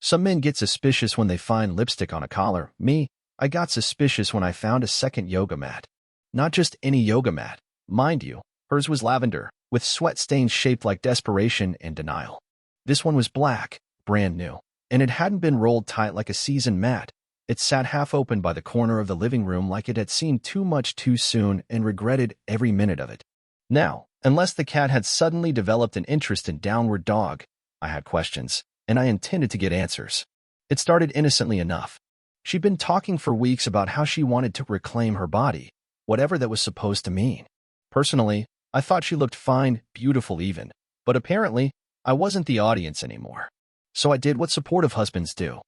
Some men get suspicious when they find lipstick on a collar. Me, I got suspicious when I found a second yoga mat. Not just any yoga mat. Mind you, hers was lavender, with sweat stains shaped like desperation and denial. This one was black, brand new, and it hadn't been rolled tight like a seasoned mat. It sat half open by the corner of the living room like it had seen too much too soon and regretted every minute of it. Now, unless the cat had suddenly developed an interest in downward dog, I had questions, and I intended to get answers. It started innocently enough. She'd been talking for weeks about how she wanted to reclaim her body, whatever that was supposed to mean. Personally, I thought she looked fine, beautiful even, but apparently, I wasn't the audience anymore. So I did what supportive husbands do.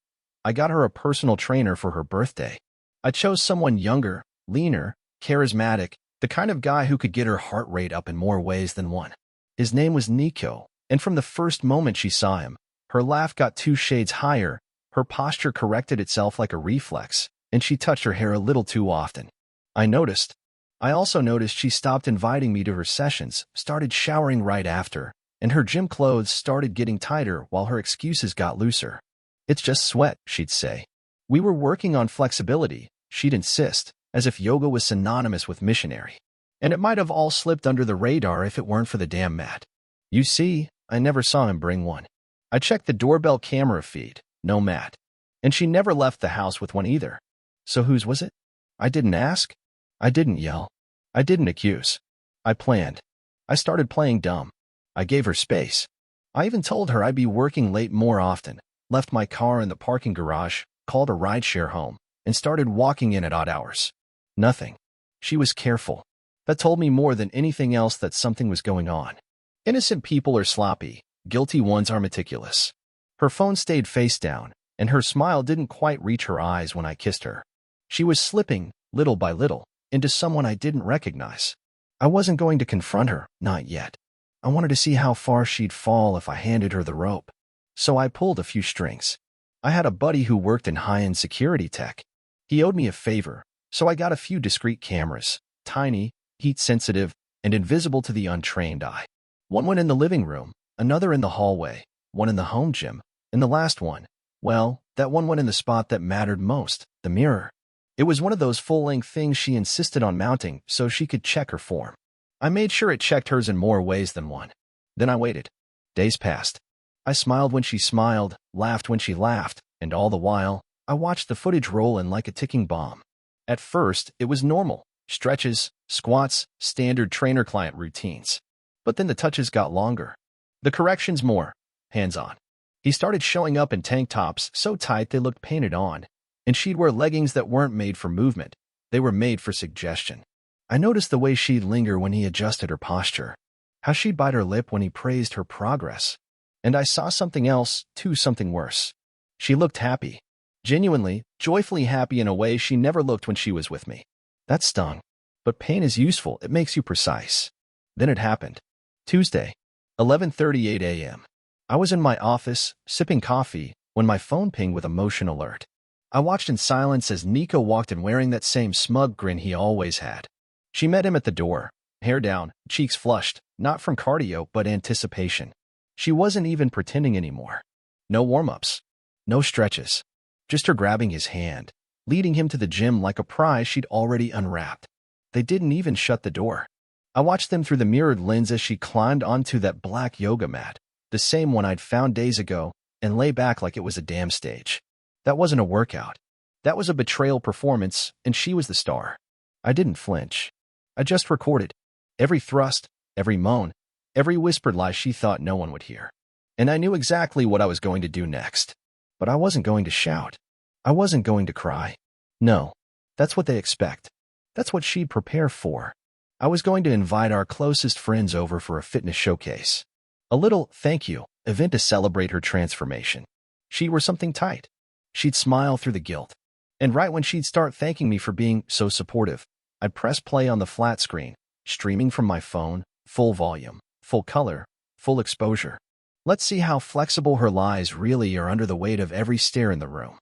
I got her a personal trainer for her birthday. I chose someone younger, leaner, charismatic, the kind of guy who could get her heart rate up in more ways than one. His name was Nico, and from the first moment she saw him, her laugh got 2 shades higher, her posture corrected itself like a reflex, and she touched her hair a little too often. I also noticed she stopped inviting me to her sessions, started showering right after, and her gym clothes started getting tighter while her excuses got looser. It's just sweat, she'd say. We were working on flexibility, she'd insist, as if yoga was synonymous with missionary. And it might have all slipped under the radar if it weren't for the damn mat. You see, I never saw him bring one. I checked the doorbell camera feed, no mat. And she never left the house with one either. So whose was it? I didn't ask. I didn't yell. I didn't accuse. I planned. I started playing dumb. I gave her space. I even told her I'd be working late more often, left my car in the parking garage, called a rideshare home, and started walking in at odd hours. Nothing. She was careful. That told me more than anything else that something was going on. Innocent people are sloppy. Guilty ones are meticulous. Her phone stayed face down, and her smile didn't quite reach her eyes when I kissed her. She was slipping, little by little, into someone I didn't recognize. I wasn't going to confront her, not yet. I wanted to see how far she'd fall if I handed her the rope. So I pulled a few strings. I had a buddy who worked in high-end security tech. He owed me a favor, so I got a few discreet cameras, tiny, heat-sensitive, and invisible to the untrained eye. One went in the living room, another in the hallway, one in the home gym, and the last one, well, that one went in the spot that mattered most, the mirror. It was one of those full-length things she insisted on mounting so she could check her form. I made sure it checked hers in more ways than one. Then I waited. Days passed. I smiled when she smiled, laughed when she laughed, and all the while, I watched the footage roll in like a ticking bomb. At first, it was normal. Stretches, squats, standard trainer-client routines. But then the touches got longer. The corrections more. Hands-on. He started showing up in tank tops so tight they looked painted on, and she'd wear leggings that weren't made for movement. They were made for suggestion. I noticed the way she'd linger when he adjusted her posture, how she'd bite her lip when he praised her progress. And I saw something else, too, something worse. She looked happy. Genuinely, joyfully happy in a way she never looked when she was with me. That stung. But pain is useful, it makes you precise. Then it happened. Tuesday, 11:38 a.m. I was in my office, sipping coffee, when my phone pinged with a motion alert. I watched in silence as Nico walked in wearing that same smug grin he always had. She met him at the door, hair down, cheeks flushed, not from cardio but anticipation. She wasn't even pretending anymore. No warm-ups. No stretches. Just her grabbing his hand, leading him to the gym like a prize she'd already unwrapped. They didn't even shut the door. I watched them through the mirrored lens as she climbed onto that black yoga mat, the same one I'd found days ago, and lay back like it was a damn stage. That wasn't a workout. That was a betrayal performance, and she was the star. I didn't flinch. I just recorded. Every thrust, every moan, every whispered lie she thought no one would hear. And I knew exactly what I was going to do next. But I wasn't going to shout. I wasn't going to cry. No, that's what they expect. That's what she'd prepare for. I was going to invite our closest friends over for a fitness showcase. A little thank you event to celebrate her transformation. She were something tight. She'd smile through the guilt. And right when she'd start thanking me for being so supportive, I'd press play on the flat screen, streaming from my phone, full volume, full color, full exposure. Let's see how flexible her lies really are under the weight of every stare in the room.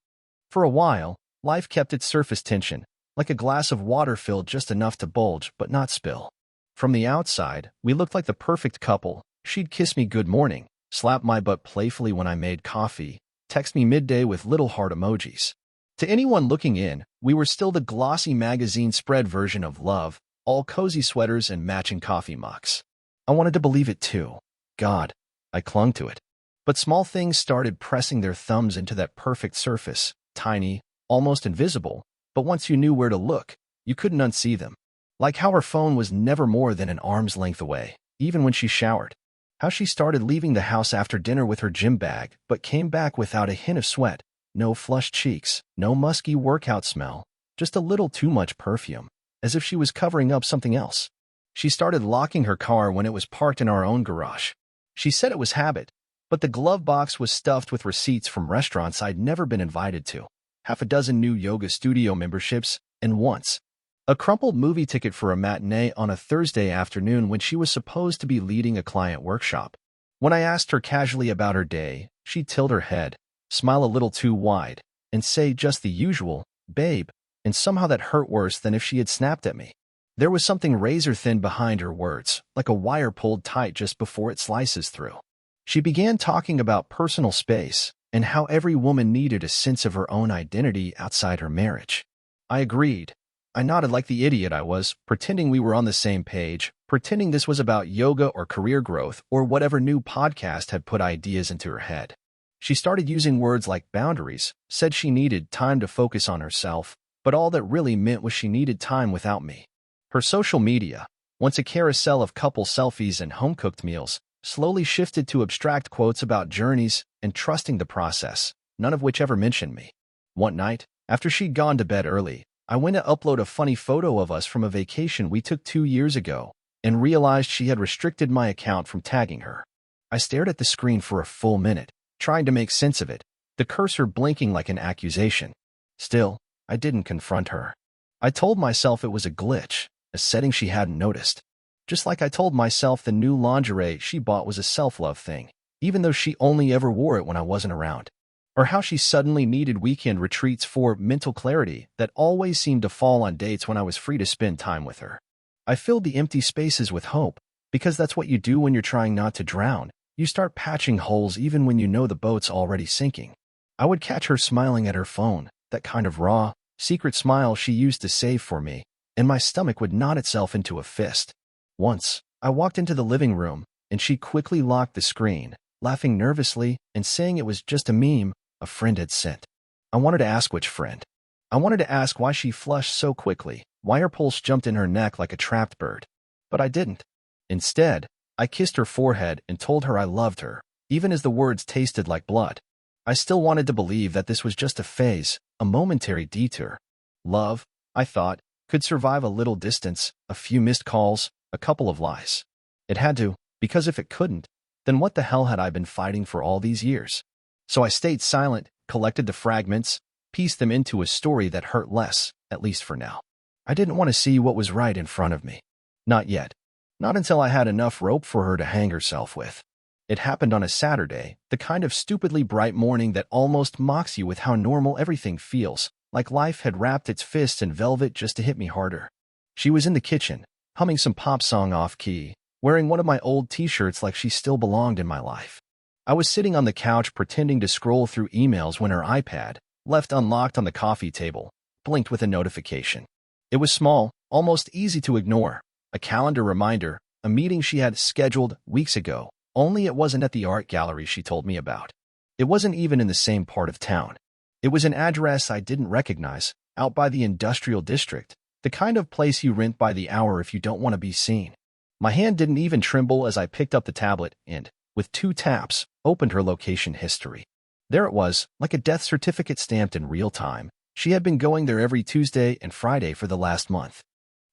For a while, life kept its surface tension, like a glass of water filled just enough to bulge but not spill. From the outside, we looked like the perfect couple. She'd kiss me good morning, slap my butt playfully when I made coffee, text me midday with little heart emojis. To anyone looking in, we were still the glossy magazine spread version of love, all cozy sweaters and matching coffee mugs. I wanted to believe it too. God, I clung to it. But small things started pressing their thumbs into that perfect surface, tiny, almost invisible, but once you knew where to look, you couldn't unsee them. Like how her phone was never more than an arm's length away, even when she showered. How she started leaving the house after dinner with her gym bag, but came back without a hint of sweat, no flushed cheeks, no musky workout smell, just a little too much perfume, as if she was covering up something else. She started locking her car when it was parked in our own garage. She said it was habit, but the glove box was stuffed with receipts from restaurants I'd never been invited to, half a dozen new yoga studio memberships, and once, a crumpled movie ticket for a matinee on a Thursday afternoon when she was supposed to be leading a client workshop. When I asked her casually about her day, she'd tilt her head, smile a little too wide, and say just the usual, babe, and somehow that hurt worse than if she had snapped at me. There was something razor-thin behind her words, like a wire pulled tight just before it slices through. She began talking about personal space and how every woman needed a sense of her own identity outside her marriage. I agreed. I nodded like the idiot I was, pretending we were on the same page, pretending this was about yoga or career growth or whatever new podcast had put ideas into her head. She started using words like boundaries, said she needed time to focus on herself, but all that really meant was she needed time without me. Her social media, once a carousel of couple selfies and home-cooked meals, slowly shifted to abstract quotes about journeys and trusting the process, none of which ever mentioned me. One night, after she'd gone to bed early, I went to upload a funny photo of us from a vacation we took 2 years ago and realized she had restricted my account from tagging her. I stared at the screen for a full minute, trying to make sense of it, the cursor blinking like an accusation. Still, I didn't confront her. I told myself it was a glitch, a setting she hadn't noticed. Just like I told myself the new lingerie she bought was a self-love thing, even though she only ever wore it when I wasn't around. Or how she suddenly needed weekend retreats for mental clarity that always seemed to fall on dates when I was free to spend time with her. I filled the empty spaces with hope, because that's what you do when you're trying not to drown. You start patching holes even when you know the boat's already sinking. I would catch her smiling at her phone, that kind of raw, secret smile she used to save for me, and my stomach would knot itself into a fist. Once, I walked into the living room, and she quickly locked the screen, laughing nervously and saying it was just a meme a friend had sent. I wanted to ask which friend. I wanted to ask why she flushed so quickly, why her pulse jumped in her neck like a trapped bird. But I didn't. Instead, I kissed her forehead and told her I loved her, even as the words tasted like blood. I still wanted to believe that this was just a phase, a momentary detour. Love, I thought, could survive a little distance, a few missed calls, a couple of lies. It had to, because if it couldn't, then what the hell had I been fighting for all these years? So I stayed silent, collected the fragments, pieced them into a story that hurt less, at least for now. I didn't want to see what was right in front of me. Not yet. Not until I had enough rope for her to hang herself with. It happened on a Saturday, the kind of stupidly bright morning that almost mocks you with how normal everything feels, like life had wrapped its fists in velvet just to hit me harder. She was in the kitchen, humming some pop song off-key, wearing one of my old t-shirts like she still belonged in my life. I was sitting on the couch pretending to scroll through emails when her iPad, left unlocked on the coffee table, blinked with a notification. It was small, almost easy to ignore, a calendar reminder, a meeting she had scheduled weeks ago, only it wasn't at the art gallery she told me about. It wasn't even in the same part of town. It was an address I didn't recognize, out by the industrial district, the kind of place you rent by the hour if you don't want to be seen. My hand didn't even tremble as I picked up the tablet and, with 2 taps, opened her location history. There it was, like a death certificate stamped in real time. She had been going there every Tuesday and Friday for the last month.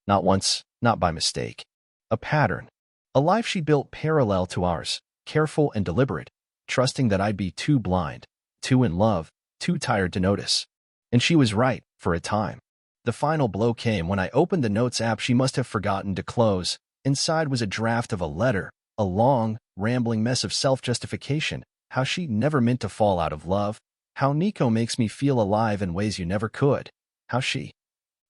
Not once, not by mistake. A pattern. A life she built parallel to ours, careful and deliberate, trusting that I'd be too blind, too in love, too tired to notice. And she was right, for a time. The final blow came when I opened the Notes app she must have forgotten to close. Inside was a draft of a letter, a long, rambling mess of self-justification, how she never meant to fall out of love, how Nico makes me feel alive in ways you never could, how she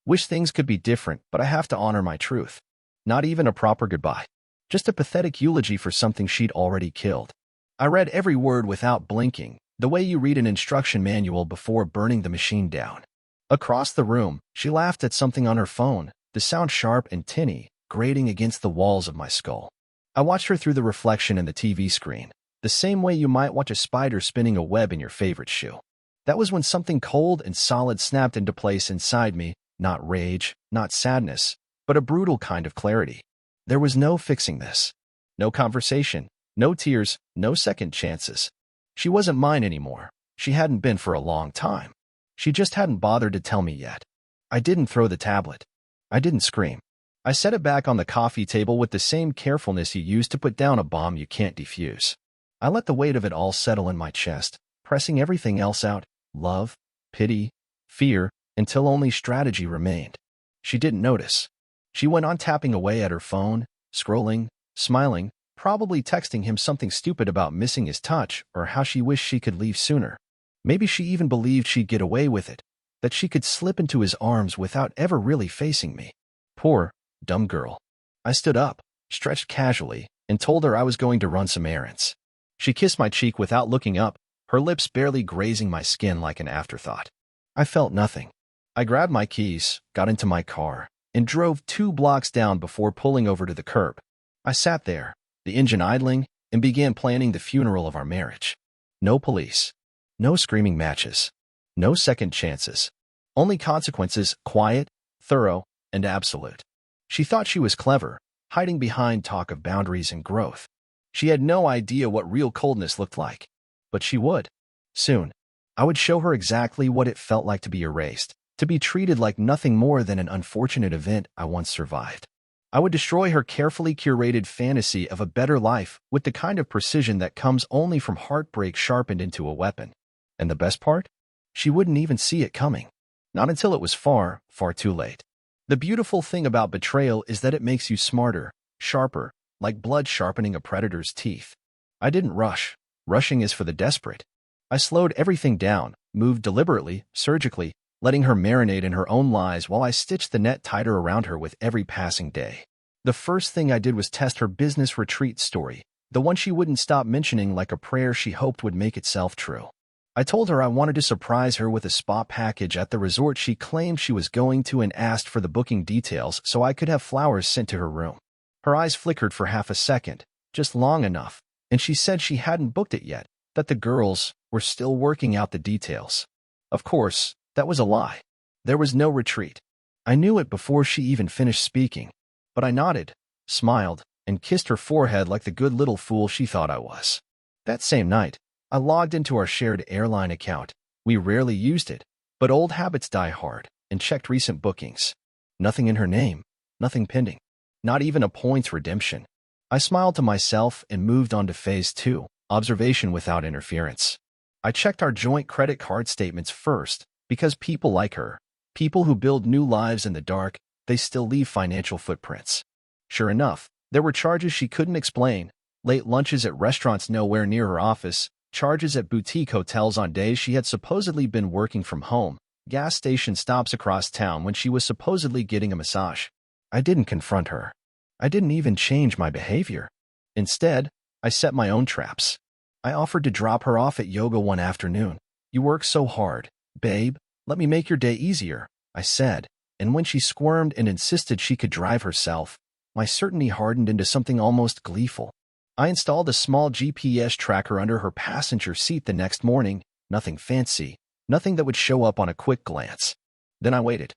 wish things could be different, but I have to honor my truth. Not even a proper goodbye. Just a pathetic eulogy for something she'd already killed. I read every word without blinking, The way you read an instruction manual before burning the machine down. Across the room, she laughed at something on her phone, the sound sharp and tinny, grating against the walls of my skull. I watched her through the reflection in the TV screen, the same way you might watch a spider spinning a web in your favorite shoe. That was when something cold and solid snapped into place inside me, not rage, not sadness, but a brutal kind of clarity. There was no fixing this. No conversation, no tears, no second chances. She wasn't mine anymore. She hadn't been for a long time. She just hadn't bothered to tell me yet. I didn't throw the tablet. I didn't scream. I set it back on the coffee table with the same carefulness you use to put down a bomb you can't defuse. I let the weight of it all settle in my chest, pressing everything else out, love, pity, fear, until only strategy remained. She didn't notice. She went on tapping away at her phone, scrolling, smiling, probably texting him something stupid about missing his touch or how she wished she could leave sooner. Maybe she even believed she'd get away with it, that she could slip into his arms without ever really facing me. Poor, dumb girl. I stood up, stretched casually, and told her I was going to run some errands. She kissed my cheek without looking up, her lips barely grazing my skin like an afterthought. I felt nothing. I grabbed my keys, got into my car, and drove 2 blocks down before pulling over to the curb. I sat there, the engine idling, and began planning the funeral of our marriage. No police. No screaming matches. No second chances. Only consequences, quiet, thorough, and absolute. She thought she was clever, hiding behind talk of boundaries and growth. She had no idea what real coldness looked like. But she would. Soon. I would show her exactly what it felt like to be erased, to be treated like nothing more than an unfortunate event I once survived. I would destroy her carefully curated fantasy of a better life with the kind of precision that comes only from heartbreak sharpened into a weapon. And the best part? She wouldn't even see it coming. Not until it was far, far too late. The beautiful thing about betrayal is that it makes you smarter, sharper, like blood sharpening a predator's teeth. I didn't rush. Rushing is for the desperate. I slowed everything down, moved deliberately, surgically, letting her marinate in her own lies while I stitched the net tighter around her with every passing day. The first thing I did was test her business retreat story, the one she wouldn't stop mentioning like a prayer she hoped would make itself true. I told her I wanted to surprise her with a spa package at the resort she claimed she was going to and asked for the booking details so I could have flowers sent to her room. Her eyes flickered for half a second, just long enough, and she said she hadn't booked it yet, that the girls were still working out the details. Of course, that was a lie. There was no retreat. I knew it before she even finished speaking, but I nodded, smiled, and kissed her forehead like the good little fool she thought I was. That same night, I logged into our shared airline account. We rarely used it, but old habits die hard, and checked recent bookings. Nothing in her name, nothing pending, not even a points redemption. I smiled to myself and moved on to phase 2, observation without interference. I checked our joint credit card statements first, because people like her, people who build new lives in the dark, they still leave financial footprints. Sure enough, there were charges she couldn't explain, late lunches at restaurants nowhere near her office, charges at boutique hotels on days she had supposedly been working from home, gas station stops across town when she was supposedly getting a massage. I didn't confront her. I didn't even change my behavior. Instead, I set my own traps. I offered to drop her off at yoga one afternoon. You work so hard, babe, let me make your day easier, I said, and when she squirmed and insisted she could drive herself, my certainty hardened into something almost gleeful. I installed a small GPS tracker under her passenger seat the next morning, nothing fancy, nothing that would show up on a quick glance. Then I waited.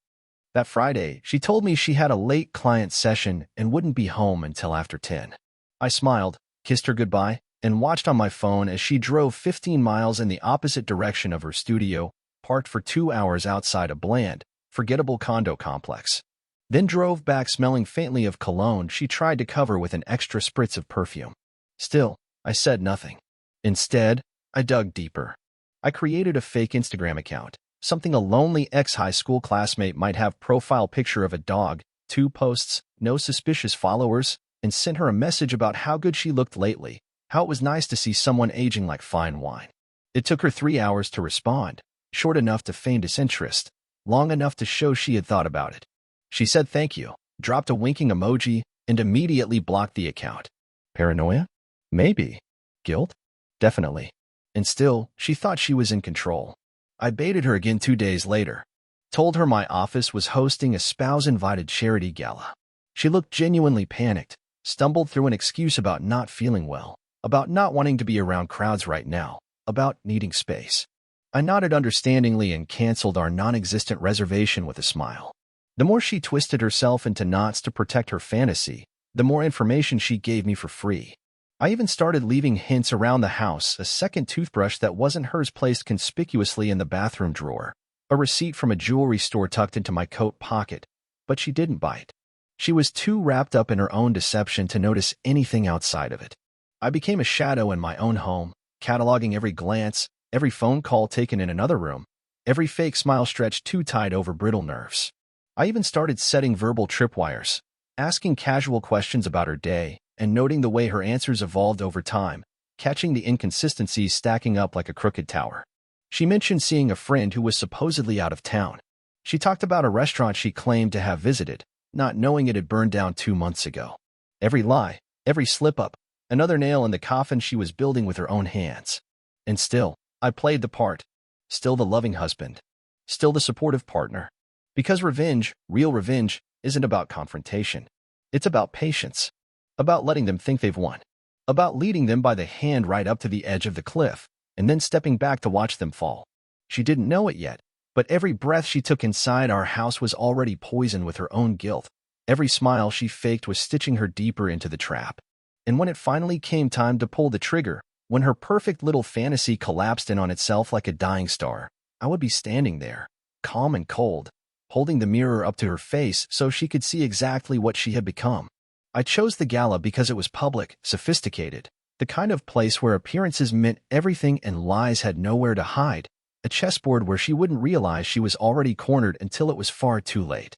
That Friday, she told me she had a late client session and wouldn't be home until after 10. I smiled, kissed her goodbye, and watched on my phone as she drove 15 miles in the opposite direction of her studio, parked for 2 hours outside a bland, forgettable condo complex. Then drove back smelling faintly of cologne she tried to cover with an extra spritz of perfume. Still, I said nothing. Instead, I dug deeper. I created a fake Instagram account, something a lonely ex-high school classmate might have profile picture of a dog, 2 posts, no suspicious followers, and sent her a message about how good she looked lately, how it was nice to see someone aging like fine wine. It took her 3 hours to respond, short enough to feign disinterest, long enough to show she had thought about it. She said thank you, dropped a winking emoji, and immediately blocked the account. Paranoia? Maybe. Guilt? Definitely. And still, she thought she was in control. I baited her again 2 days later. Told her my office was hosting a spouse-invited charity gala. She looked genuinely panicked, stumbled through an excuse about not feeling well, about not wanting to be around crowds right now, about needing space. I nodded understandingly and canceled our non-existent reservation with a smile. The more she twisted herself into knots to protect her fantasy, the more information she gave me for free. I even started leaving hints around the house, a second toothbrush that wasn't hers placed conspicuously in the bathroom drawer, a receipt from a jewelry store tucked into my coat pocket, but she didn't bite. She was too wrapped up in her own deception to notice anything outside of it. I became a shadow in my own home, cataloging every glance, every phone call taken in another room, every fake smile stretched too tight over brittle nerves. I even started setting verbal tripwires, asking casual questions about her day, and noting the way her answers evolved over time, catching the inconsistencies stacking up like a crooked tower. She mentioned seeing a friend who was supposedly out of town. She talked about a restaurant she claimed to have visited, not knowing it had burned down 2 months ago. Every lie, every slip-up, another nail in the coffin she was building with her own hands. And still, I played the part. Still the loving husband. Still the supportive partner. Because revenge, real revenge, isn't about confrontation. It's about patience. About letting them think they've won. About leading them by the hand right up to the edge of the cliff, and then stepping back to watch them fall. She didn't know it yet, but every breath she took inside our house was already poisoned with her own guilt. Every smile she faked was stitching her deeper into the trap. And when it finally came time to pull the trigger, when her perfect little fantasy collapsed in on itself like a dying star, I would be standing there, calm and cold, holding the mirror up to her face so she could see exactly what she had become. I chose the gala because it was public, sophisticated, the kind of place where appearances meant everything and lies had nowhere to hide, a chessboard where she wouldn't realize she was already cornered until it was far too late.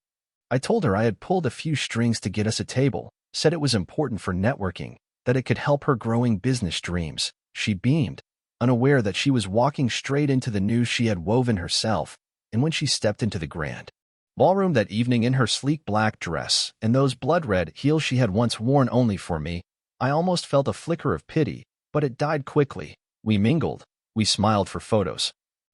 I told her I had pulled a few strings to get us a table, said it was important for networking, that it could help her growing business dreams. She beamed, unaware that she was walking straight into the news she had woven herself, and when she stepped into the grand ballroom that evening in her sleek black dress and those blood-red heels she had once worn only for me, I almost felt a flicker of pity, but it died quickly. We mingled. We smiled for photos.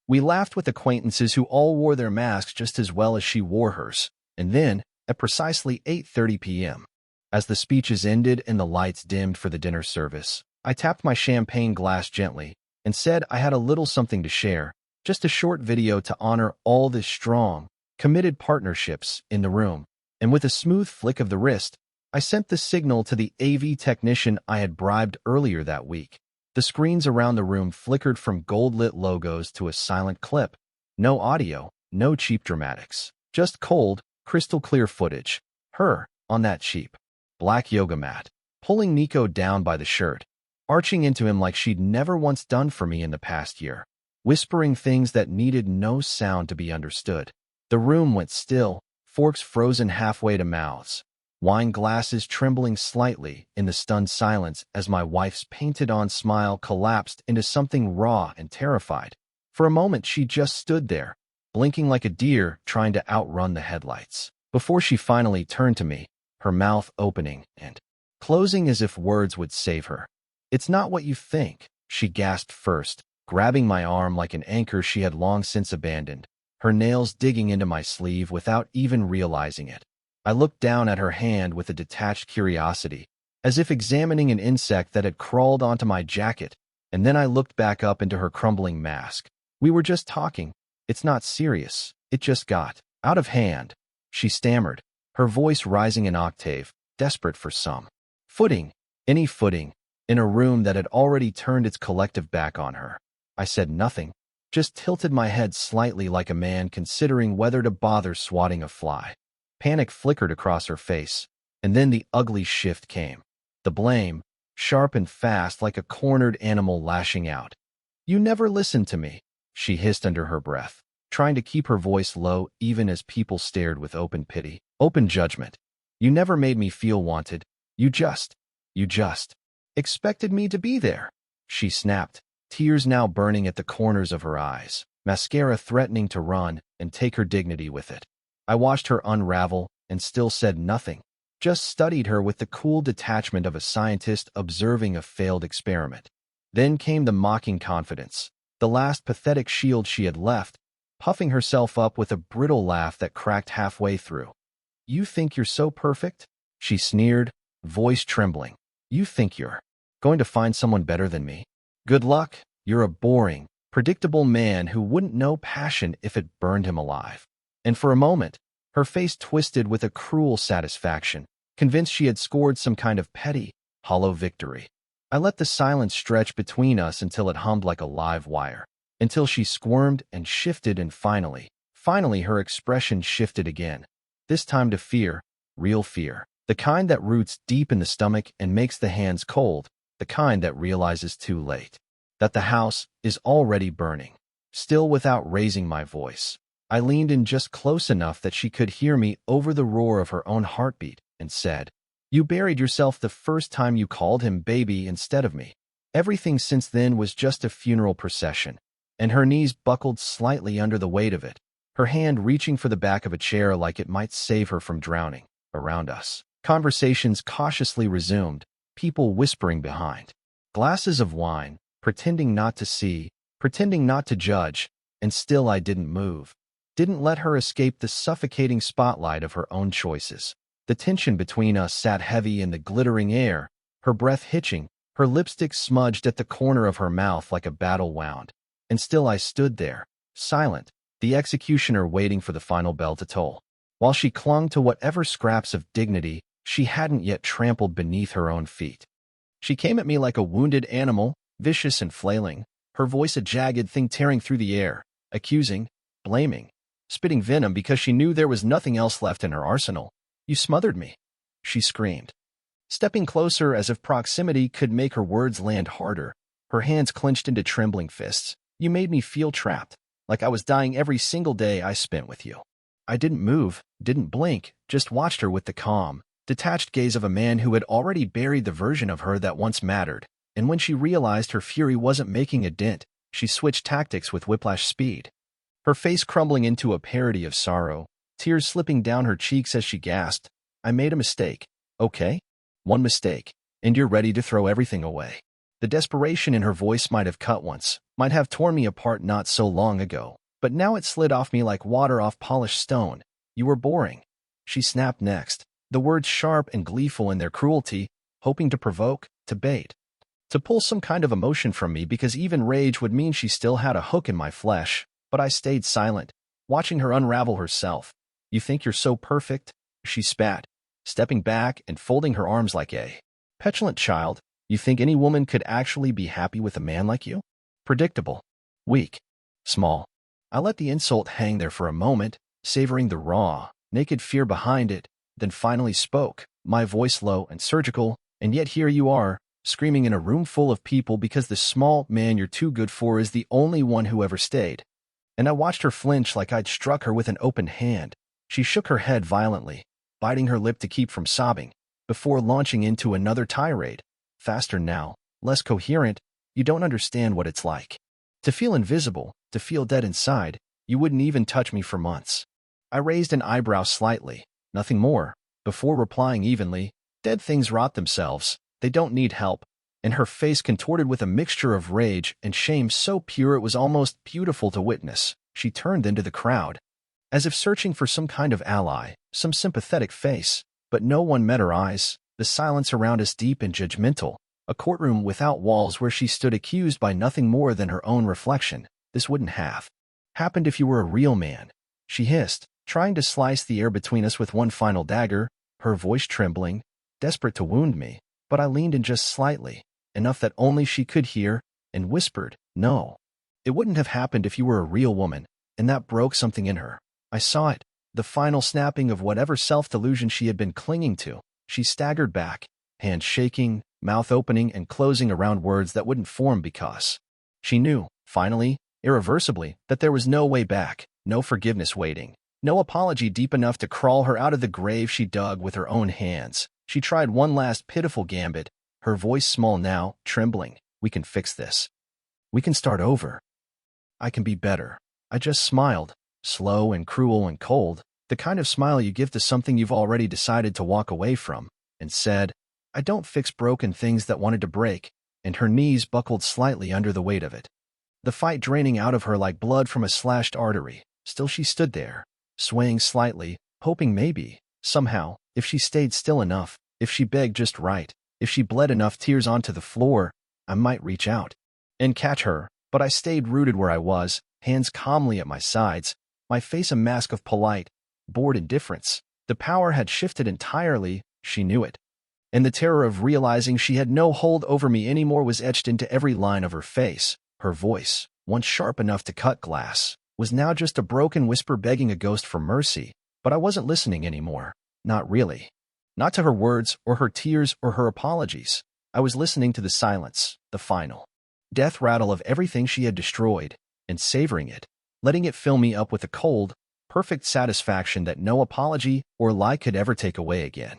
We laughed with acquaintances who all wore their masks just as well as she wore hers. And then, at precisely 8:30 p.m., as the speeches ended and the lights dimmed for the dinner service, I tapped my champagne glass gently and said I had a little something to share, just a short video to honor all the strong, committed partnerships in the room. And with a smooth flick of the wrist, I sent the signal to the AV technician I had bribed earlier that week. The screens around the room flickered from gold-lit logos to a silent clip. No audio, no cheap dramatics. Just cold, crystal-clear footage. Her, on that cheap, black yoga mat, pulling Nico down by the shirt, arching into him like she'd never once done for me in the past year, whispering things that needed no sound to be understood. The room went still, forks frozen halfway to mouths, wine glasses trembling slightly in the stunned silence as my wife's painted-on smile collapsed into something raw and terrified. For a moment she just stood there, blinking like a deer trying to outrun the headlights, before she finally turned to me, her mouth opening and closing as if words would save her. "It's not what you think," she gasped first, grabbing my arm like an anchor she had long since abandoned, her nails digging into my sleeve without even realizing it. I looked down at her hand with a detached curiosity, as if examining an insect that had crawled onto my jacket, and then I looked back up into her crumbling mask. "We were just talking. It's not serious. It just got out of hand," she stammered, her voice rising an octave, desperate for some footing, any footing, in a room that had already turned its collective back on her. I said nothing, just tilted my head slightly like a man considering whether to bother swatting a fly. Panic flickered across her face, and then the ugly shift came. The blame, sharp and fast like a cornered animal lashing out. "You never listened to me," she hissed under her breath, trying to keep her voice low even as people stared with open pity, open judgment. "You never made me feel wanted. You just expected me to be there," she snapped, tears now burning at the corners of her eyes, mascara threatening to run and take her dignity with it. I watched her unravel and still said nothing, just studied her with the cool detachment of a scientist observing a failed experiment. Then came the mocking confidence, the last pathetic shield she had left, puffing herself up with a brittle laugh that cracked halfway through. "You think you're so perfect?" she sneered, voice trembling. "You think you're going to find someone better than me? Good luck. You're a boring, predictable man who wouldn't know passion if it burned him alive." And for a moment, her face twisted with a cruel satisfaction, convinced she had scored some kind of petty, hollow victory. I let the silence stretch between us until it hummed like a live wire, until she squirmed and shifted, and finally her expression shifted again, this time to fear, real fear, the kind that roots deep in the stomach and makes the hands cold, the kind that realizes too late that the house is already burning. Still without raising my voice, I leaned in just close enough that she could hear me over the roar of her own heartbeat and said, "You buried yourself the first time you called him baby instead of me. Everything since then was just a funeral procession." And her knees buckled slightly under the weight of it, her hand reaching for the back of a chair like it might save her from drowning. Around us, conversations cautiously resumed, people whispering behind glasses of wine, pretending not to see, pretending not to judge, and still I didn't move. Didn't let her escape the suffocating spotlight of her own choices. The tension between us sat heavy in the glittering air, her breath hitching, her lipstick smudged at the corner of her mouth like a battle wound. And still I stood there, silent, the executioner waiting for the final bell to toll, while she clung to whatever scraps of dignity she hadn't yet trampled beneath her own feet. She came at me like a wounded animal, vicious and flailing, her voice a jagged thing tearing through the air, accusing, blaming, spitting venom because she knew there was nothing else left in her arsenal. "You smothered me," she screamed, stepping closer as if proximity could make her words land harder, her hands clenched into trembling fists. "You made me feel trapped, like I was dying every single day I spent with you." I didn't move, didn't blink, just watched her with the calm, detached gaze of a man who had already buried the version of her that once mattered, and when she realized her fury wasn't making a dent, she switched tactics with whiplash speed. Her face crumbling into a parody of sorrow, tears slipping down her cheeks as she gasped, "I made a mistake, okay? One mistake, and you're ready to throw everything away." The desperation in her voice might have cut once, might have torn me apart not so long ago, but now it slid off me like water off polished stone. "You were boring," she snapped next, the words sharp and gleeful in their cruelty, hoping to provoke, to bait, to pull some kind of emotion from me, because even rage would mean she still had a hook in my flesh. But I stayed silent, watching her unravel herself. "You think you're so perfect?" she spat, stepping back and folding her arms like a petulant child. "You think any woman could actually be happy with a man like you? Predictable, weak, small." I let the insult hang there for a moment, savoring the raw, naked fear behind it, then finally spoke, my voice low and surgical. "And yet here you are, screaming in a room full of people because the small man you're too good for is the only one who ever stayed." And I watched her flinch like I'd struck her with an open hand. She shook her head violently, biting her lip to keep from sobbing, before launching into another tirade. Faster now, less coherent. "You don't understand what it's like to feel invisible, to feel dead inside. You wouldn't even touch me for months." I raised an eyebrow slightly, nothing more, before replying evenly, "Dead things rot themselves, they don't need help." And her face contorted with a mixture of rage and shame so pure it was almost beautiful to witness. She turned into the crowd, as if searching for some kind of ally, some sympathetic face, but no one met her eyes, the silence around us deep and judgmental, a courtroom without walls where she stood accused by nothing more than her own reflection. "This wouldn't have happened if you were a real man," she hissed, trying to slice the air between us with one final dagger, her voice trembling, desperate to wound me. But I leaned in just slightly, enough that only she could hear, and whispered, "No. It wouldn't have happened if you were a real woman." And that broke something in her. I saw it, the final snapping of whatever self-delusion she had been clinging to. She staggered back, hands shaking, mouth opening and closing around words that wouldn't form because she knew, finally, irreversibly, that there was no way back, no forgiveness waiting, no apology deep enough to crawl her out of the grave she dug with her own hands. She tried one last pitiful gambit, her voice small now, trembling. "We can fix this. We can start over. I can be better." I just smiled, slow and cruel and cold, the kind of smile you give to something you've already decided to walk away from, and said, "I don't fix broken things that wanted to break. and her knees buckled slightly under the weight of it. The fight draining out of her like blood from a slashed artery. Still she stood there, swaying slightly, hoping maybe, somehow, if she stayed still enough, if she begged just right, if she bled enough tears onto the floor, I might reach out and catch her. But I stayed rooted where I was, hands calmly at my sides, my face a mask of polite, bored indifference. The power had shifted entirely, she knew it. And the terror of realizing she had no hold over me anymore was etched into every line of her face. Her voice, once sharp enough to cut glass, was now just a broken whisper begging a ghost for mercy. But I wasn't listening anymore. Not really. Not to her words, or her tears, or her apologies. I was listening to the silence, the final death rattle of everything she had destroyed, and savoring it, letting it fill me up with a cold, perfect satisfaction that no apology or lie could ever take away again.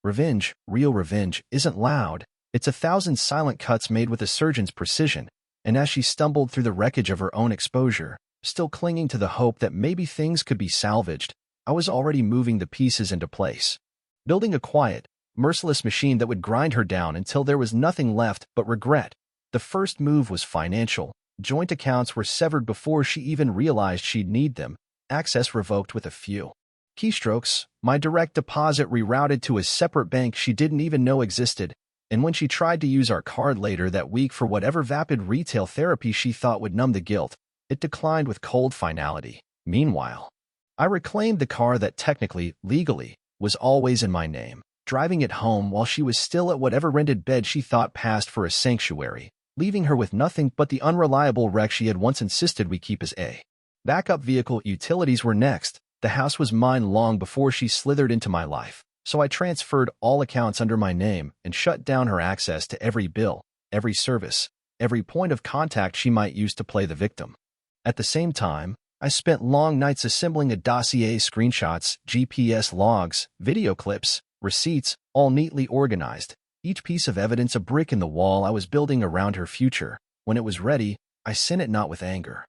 Revenge, real revenge, isn't loud. It's 1,000 silent cuts made with a surgeon's precision, and as she stumbled through the wreckage of her own exposure, still clinging to the hope that maybe things could be salvaged, I was already moving the pieces into place, building a quiet, merciless machine that would grind her down until there was nothing left but regret. The first move was financial. Joint accounts were severed before she even realized she'd need them, access revoked with a few keystrokes, my direct deposit rerouted to a separate bank she didn't even know existed, and when she tried to use our card later that week for whatever vapid retail therapy she thought would numb the guilt, it declined with cold finality. Meanwhile, I reclaimed the car that technically, legally, was always in my name, driving it home while she was still at whatever rented bed she thought passed for a sanctuary, leaving her with nothing but the unreliable wreck she had once insisted we keep as a backup vehicle. Utilities were next. The house was mine long before she slithered into my life, so I transferred all accounts under my name and shut down her access to every bill, every service, every point of contact she might use to play the victim. At the same time, I spent long nights assembling a dossier, screenshots, GPS logs, video clips, receipts, all neatly organized, each piece of evidence a brick in the wall I was building around her future. When it was ready, I sent it not with anger,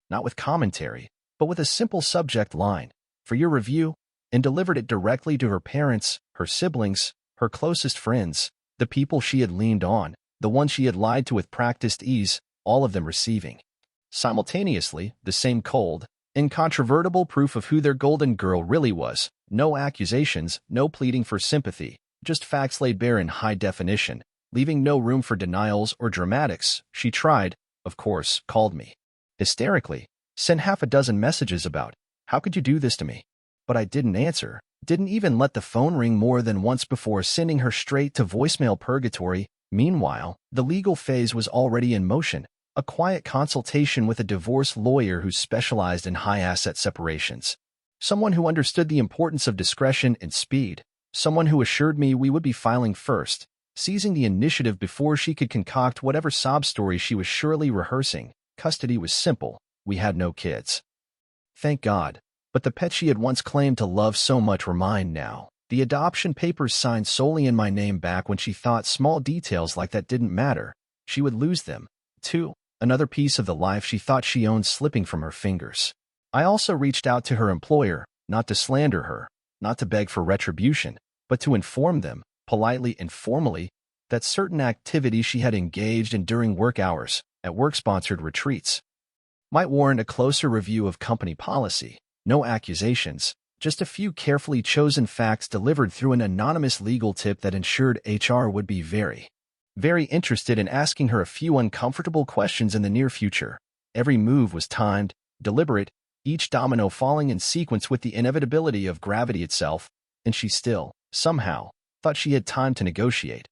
not with commentary, but with a simple subject line, for your review, and delivered it directly to her parents, her siblings, her closest friends, the people she had leaned on, the ones she had lied to with practiced ease, all of them receiving simultaneously the same cold, incontrovertible proof of who their golden girl really was. No accusations, no pleading for sympathy, just facts laid bare in high definition, leaving no room for denials or dramatics. She tried, of course, called me hysterically, sent half a dozen messages about, how could you do this to me? But I didn't answer, didn't even let the phone ring more than once before sending her straight to voicemail purgatory. Meanwhile, the legal phase was already in motion, a quiet consultation with a divorce lawyer who specialized in high-asset separations. Someone who understood the importance of discretion and speed. Someone who assured me we would be filing first, seizing the initiative before she could concoct whatever sob story she was surely rehearsing. Custody was simple. We had no kids. Thank God. But the pets she had once claimed to love so much were mine now. The adoption papers signed solely in my name back when she thought small details like that didn't matter. She would lose them, too. Another piece of the life she thought she owned slipping from her fingers. I also reached out to her employer, not to slander her, not to beg for retribution, but to inform them, politely and formally, that certain activities she had engaged in during work hours, at work-sponsored retreats, might warrant a closer review of company policy. No accusations, just a few carefully chosen facts delivered through an anonymous legal tip that ensured HR would be very interested in asking her a few uncomfortable questions in the near future. Every move was timed, deliberate, each domino falling in sequence with the inevitability of gravity itself, and she still, somehow, thought she had time to negotiate,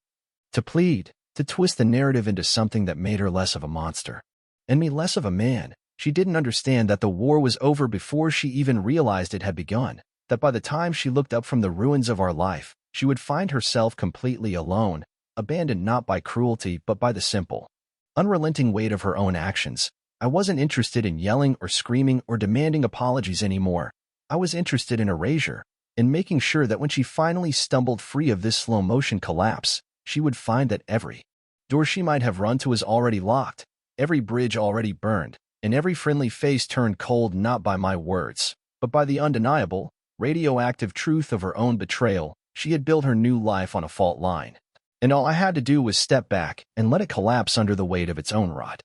to plead, to twist the narrative into something that made her less of a monster, and me less of a man. She didn't understand that the war was over before she even realized it had begun, that by the time she looked up from the ruins of our life, she would find herself completely alone, abandoned not by cruelty but by the simple, unrelenting weight of her own actions. I wasn't interested in yelling or screaming or demanding apologies anymore. I was interested in erasure, in making sure that when she finally stumbled free of this slow-motion collapse, she would find that every door she might have run to was already locked, every bridge already burned, and every friendly face turned cold not by my words, but by the undeniable, radioactive truth of her own betrayal. She had built her new life on a fault line. and all I had to do was step back and let it collapse under the weight of its own rot.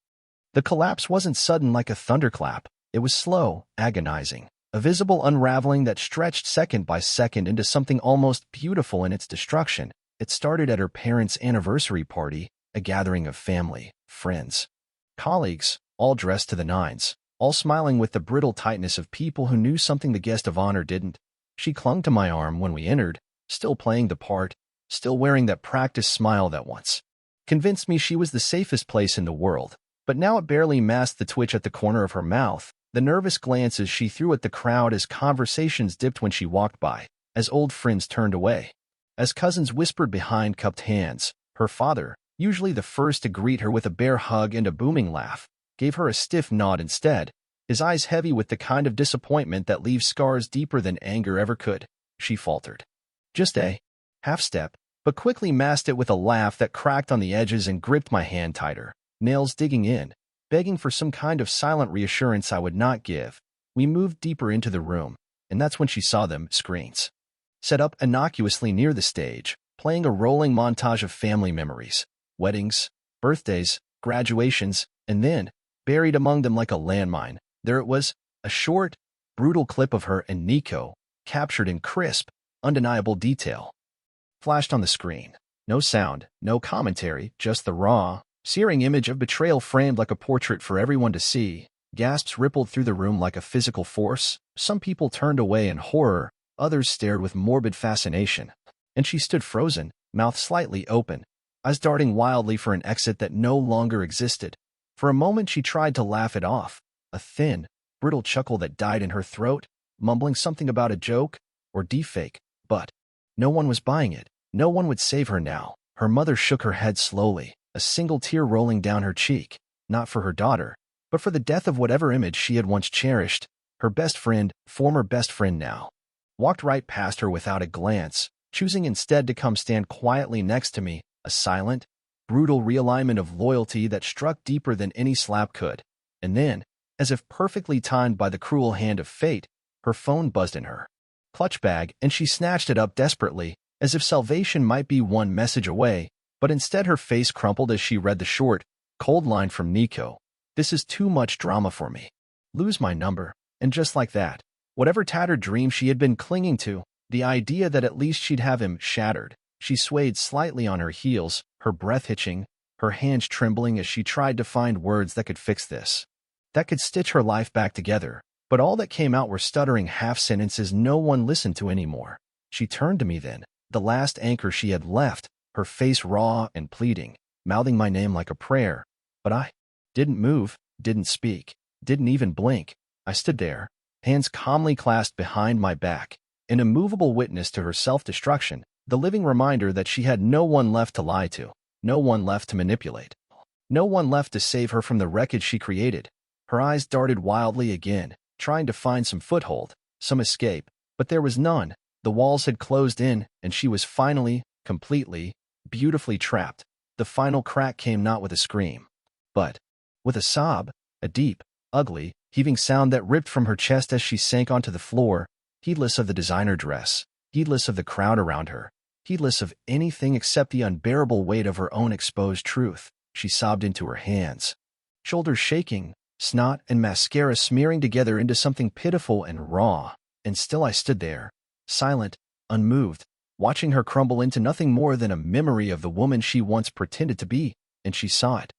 The collapse wasn't sudden like a thunderclap. It was slow, agonizing, a visible unraveling that stretched second by second into something almost beautiful in its destruction. It started at her parents' anniversary party, a gathering of family, friends, colleagues, all dressed to the nines, all smiling with the brittle tightness of people who knew something the guest of honor didn't. She clung to my arm when we entered, still playing the part, still wearing that practiced smile that once convinced me she was the safest place in the world, but now it barely masked the twitch at the corner of her mouth, the nervous glances she threw at the crowd as conversations dipped when she walked by, as old friends turned away, as cousins whispered behind cupped hands. Her father, usually the first to greet her with a bear hug and a booming laugh, gave her a stiff nod instead, his eyes heavy with the kind of disappointment that leaves scars deeper than anger ever could. She faltered. Just a half-step, but quickly masked it with a laugh that cracked on the edges and gripped my hand tighter, nails digging in, begging for some kind of silent reassurance I would not give. We moved deeper into the room, and that's when she saw them, screens set up innocuously near the stage, playing a rolling montage of family memories, weddings, birthdays, graduations, and then, buried among them like a landmine, there it was, a short, brutal clip of her and Nico, captured in crisp, undeniable detail. Flashed on the screen. No sound, no commentary, just the raw, searing image of betrayal framed like a portrait for everyone to see. Gasps rippled through the room like a physical force. Some people turned away in horror, others stared with morbid fascination. And she stood frozen, mouth slightly open, eyes darting wildly for an exit that no longer existed. For a moment she tried to laugh it off, a thin, brittle chuckle that died in her throat, mumbling something about a joke or deepfake, but no one was buying it. No one would save her now. Her mother shook her head slowly, a single tear rolling down her cheek, not for her daughter, but for the death of whatever image she had once cherished. Her best friend, former best friend now, walked right past her without a glance, choosing instead to come stand quietly next to me, a silent, brutal realignment of loyalty that struck deeper than any slap could. And then, as if perfectly timed by the cruel hand of fate, her phone buzzed in her clutch bag and she snatched it up desperately, as if salvation might be one message away, but instead her face crumpled as she read the short, cold line from Nico. This is too much drama for me. Lose my number. And just like that, whatever tattered dream she had been clinging to, the idea that at least she'd have him, shattered. She swayed slightly on her heels, her breath hitching, her hands trembling as she tried to find words that could fix this, that could stitch her life back together. But all that came out were stuttering half-sentences no one listened to anymore. She turned to me then, the last anchor she had left, her face raw and pleading, mouthing my name like a prayer. But I didn't move, didn't speak, didn't even blink. I stood there, hands calmly clasped behind my back, an immovable witness to her self-destruction, the living reminder that she had no one left to lie to, no one left to manipulate, no one left to save her from the wreckage she created. Her eyes darted wildly again, trying to find some foothold, some escape, but there was none. The walls had closed in, and she was finally, completely, beautifully trapped. The final crack came not with a scream, but with a sob, a deep, ugly, heaving sound that ripped from her chest as she sank onto the floor, heedless of the designer dress, heedless of the crowd around her, heedless of anything except the unbearable weight of her own exposed truth. She sobbed into her hands, shoulders shaking, snot and mascara smearing together into something pitiful and raw. And still I stood there, silent, unmoved, watching her crumble into nothing more than a memory of the woman she once pretended to be. And she saw it.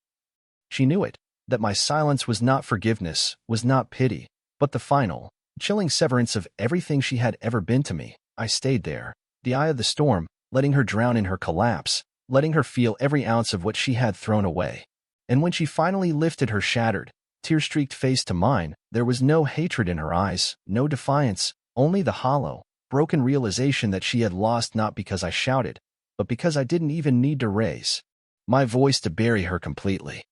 She knew it, that my silence was not forgiveness, was not pity, but the final, chilling severance of everything she had ever been to me. I stayed there, the eye of the storm, letting her drown in her collapse, letting her feel every ounce of what she had thrown away. And when she finally lifted her shattered, tear-streaked face to mine, there was no hatred in her eyes, no defiance, only the hollow, broken realization that she had lost not because I shouted, but because I didn't even need to raise my voice to bury her completely.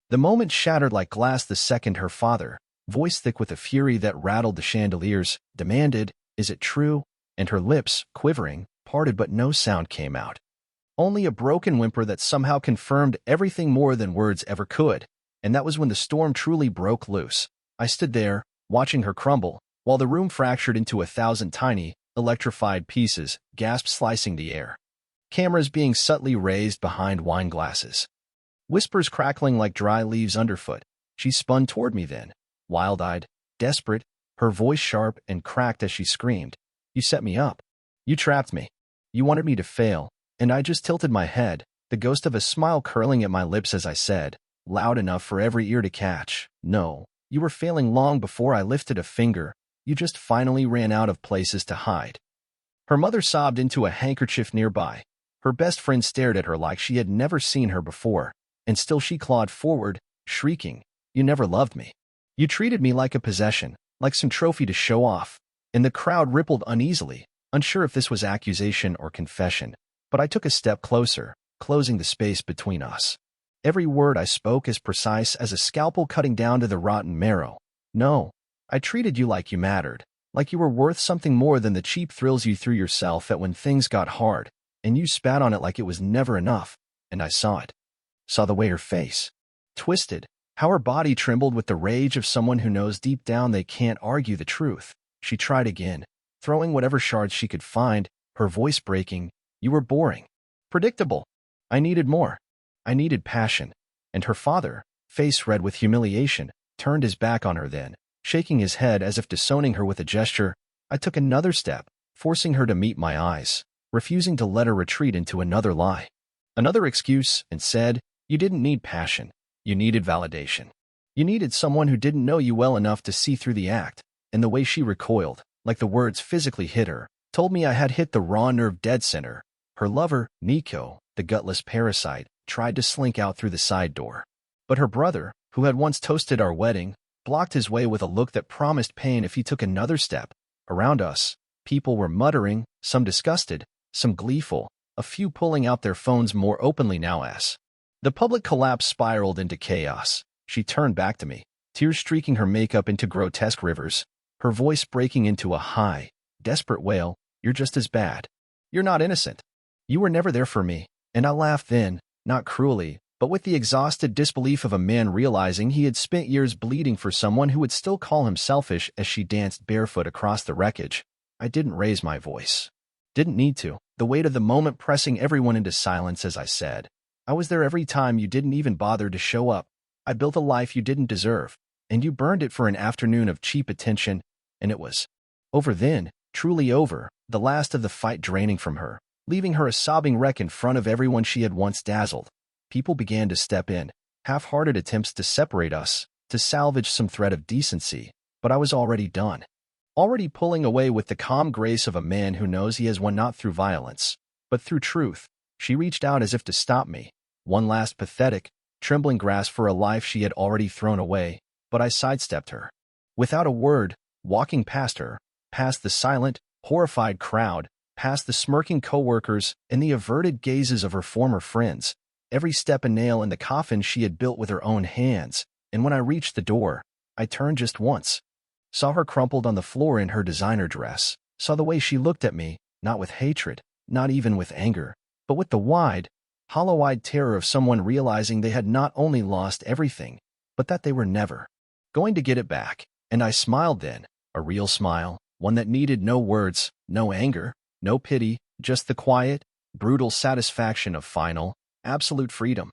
The moment shattered like glass the second her father, voice thick with a fury that rattled the chandeliers, demanded, "Is it true?" And her lips, quivering, parted but no sound came out. Only a broken whimper that somehow confirmed everything more than words ever could. And that was when the storm truly broke loose. I stood there, watching her crumble, while the room fractured into 1,000 tiny, electrified pieces, gasps slicing the air. cameras being subtly raised behind wine glasses. Whispers crackling like dry leaves underfoot. She spun toward me then, wild-eyed, desperate, her voice sharp and cracked as she screamed. You set me up. You trapped me. You wanted me to fail, and I just tilted my head, the ghost of a smile curling at my lips as I said, loud enough for every ear to catch, no, you were failing long before I lifted a finger. You just finally ran out of places to hide. Her mother sobbed into a handkerchief nearby. Her best friend stared at her like she had never seen her before, and still she clawed forward, shrieking, You never loved me. You treated me like a possession, like some trophy to show off. And the crowd rippled uneasily, unsure if this was accusation or confession, but I took a step closer, closing the space between us. Every word I spoke as precise as a scalpel cutting down to the rotten marrow. No, I treated you like you mattered, like you were worth something more than the cheap thrills you threw yourself at when things got hard, and you spat on it like it was never enough, and I saw it. Saw the way her face twisted, how her body trembled with the rage of someone who knows deep down they can't argue the truth. She tried again, throwing whatever shards she could find, her voice breaking. You were boring. Predictable. I needed more. I needed passion. And her father, face red with humiliation, turned his back on her then, shaking his head as if disowning her with a gesture. I took another step, forcing her to meet my eyes, refusing to let her retreat into another lie. Another excuse, and said, You didn't need passion. You needed validation. You needed someone who didn't know you well enough to see through the act. And the way she recoiled, like the words physically hit her, told me I had hit the raw nerve dead center. Her lover, Nico, the gutless parasite, tried to slink out through the side door. But her brother, who had once toasted our wedding, blocked his way with a look that promised pain if he took another step. Around us, people were muttering, some disgusted, some gleeful, a few pulling out their phones more openly now as. The public collapse spiraled into chaos. She turned back to me, tears streaking her makeup into grotesque rivers, her voice breaking into a high, desperate wail. You're just as bad. You're not innocent. You were never there for me. And I laughed then, not cruelly, but with the exhausted disbelief of a man realizing he had spent years bleeding for someone who would still call him selfish as she danced barefoot across the wreckage. I didn't raise my voice. Didn't need to, the weight of the moment pressing everyone into silence as I said. I was there every time you didn't even bother to show up. I built a life you didn't deserve, and you burned it for an afternoon of cheap attention, and it was over then, truly over, the last of the fight draining from her, leaving her a sobbing wreck in front of everyone she had once dazzled. People began to step in, half-hearted attempts to separate us, to salvage some thread of decency, but I was already done. Already pulling away with the calm grace of a man who knows he has won not through violence, but through truth. She reached out as if to stop me, one last pathetic, trembling grasp for a life she had already thrown away, but I sidestepped her. Without a word, walking past her, past the silent, horrified crowd, past the smirking coworkers and the averted gazes of her former friends, every step a nail in the coffin she had built with her own hands, and when I reached the door, I turned just once. Saw her crumpled on the floor in her designer dress, saw the way she looked at me, not with hatred, not even with anger, but with the wide, hollow-eyed terror of someone realizing they had not only lost everything, but that they were never going to get it back. And I smiled then, a real smile, one that needed no words, no anger, no pity, just the quiet, brutal satisfaction of final, absolute freedom.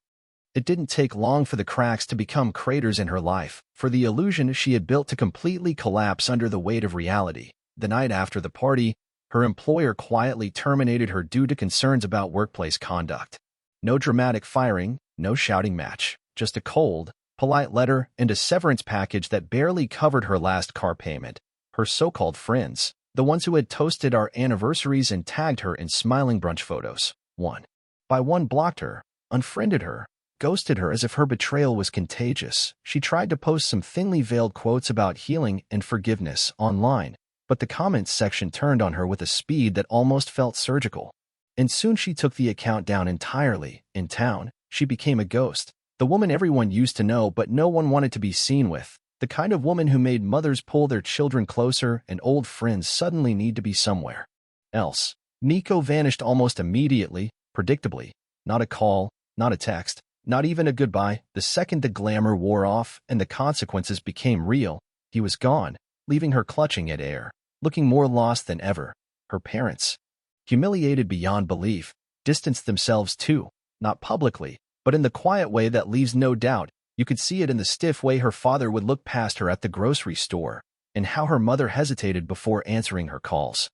It didn't take long for the cracks to become craters in her life, for the illusion she had built to completely collapse under the weight of reality. The night after the party, her employer quietly terminated her due to concerns about workplace conduct. No dramatic firing, no shouting match, just a cold, polite letter and a severance package that barely covered her last car payment. Her so-called friends, the ones who had toasted our anniversaries and tagged her in smiling brunch photos, one by one blocked her, unfriended her, ghosted her as if her betrayal was contagious. She tried to post some thinly veiled quotes about healing and forgiveness online, but the comments section turned on her with a speed that almost felt surgical. And soon she took the account down entirely. In town, she became a ghost, the woman everyone used to know but no one wanted to be seen with, the kind of woman who made mothers pull their children closer and old friends suddenly need to be somewhere else. Nico vanished almost immediately, predictably. Not a call, not a text, not even a goodbye. The second the glamour wore off and the consequences became real, he was gone, leaving her clutching at air, looking more lost than ever. Her parents, humiliated beyond belief, distanced themselves too, not publicly, but in the quiet way that leaves no doubt. You could see it in the stiff way her father would look past her at the grocery store, and how her mother hesitated before answering her calls.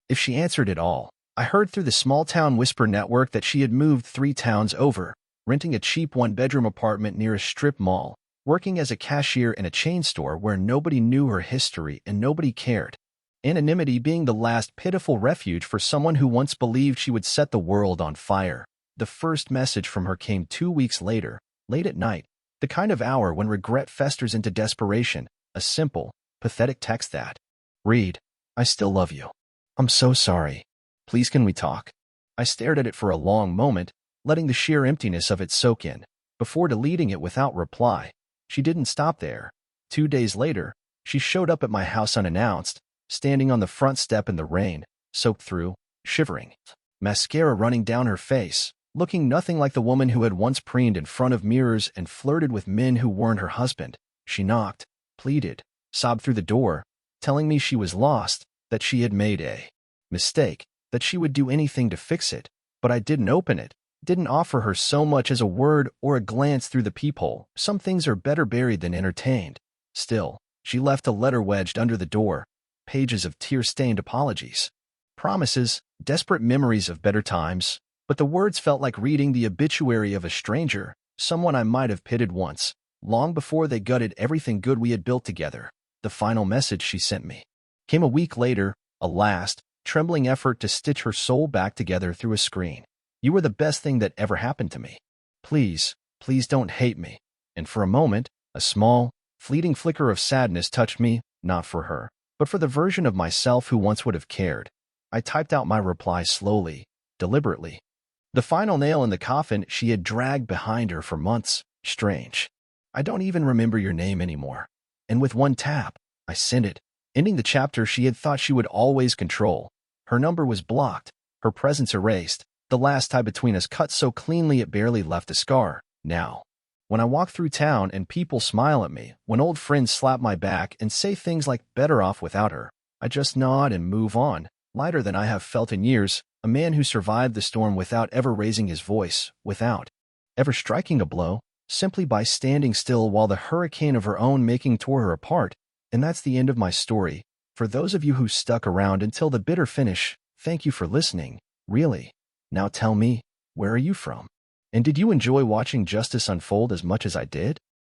If she answered at all, I heard through the small-town whisper network that she had moved 3 towns over, renting a cheap one-bedroom apartment near a strip mall, working as a cashier in a chain store where nobody knew her history and nobody cared. Anonymity being the last pitiful refuge for someone who once believed she would set the world on fire. The first message from her came 2 weeks later, late at night, the kind of hour when regret festers into desperation, a simple, pathetic text that read, "I still love you. I'm so sorry. Please can we talk?" I stared at it for a long moment, letting the sheer emptiness of it soak in, before deleting it without reply. She didn't stop there. 2 days later, she showed up at my house unannounced, standing on the front step in the rain, soaked through, shivering, mascara running down her face, looking nothing like the woman who had once preened in front of mirrors and flirted with men who weren't her husband. She knocked, pleaded, sobbed through the door, telling me she was lost, that she had made a mistake, that she would do anything to fix it, but I didn't open it, didn't offer her so much as a word or a glance through the peephole. Some things are better buried than entertained. Still, she left a letter wedged under the door, pages of tear-stained apologies, promises, desperate memories of better times, but the words felt like reading the obituary of a stranger, someone I might have pitied once, long before they gutted everything good we had built together. The final message she sent me came a week later, a last, trembling effort to stitch her soul back together through a screen. "You were the best thing that ever happened to me. Please, please don't hate me." And for a moment, a small, fleeting flicker of sadness touched me, not for her, but for the version of myself who once would have cared. I typed out my reply slowly, deliberately. The final nail in the coffin she had dragged behind her for months. Strange. "I don't even remember your name anymore." And with one tap, I sent it, ending the chapter she had thought she would always control. Her number was blocked, her presence erased, the last tie between us cut so cleanly it barely left a scar. Now, when I walk through town and people smile at me, when old friends slap my back and say things like "better off without her," I just nod and move on, lighter than I have felt in years, a man who survived the storm without ever raising his voice, without ever striking a blow, simply by standing still while the hurricane of her own making tore her apart. And that's the end of my story. For those of you who stuck around until the bitter finish, thank you for listening, really. Now tell me, where are you from? And did you enjoy watching justice unfold as much as I did?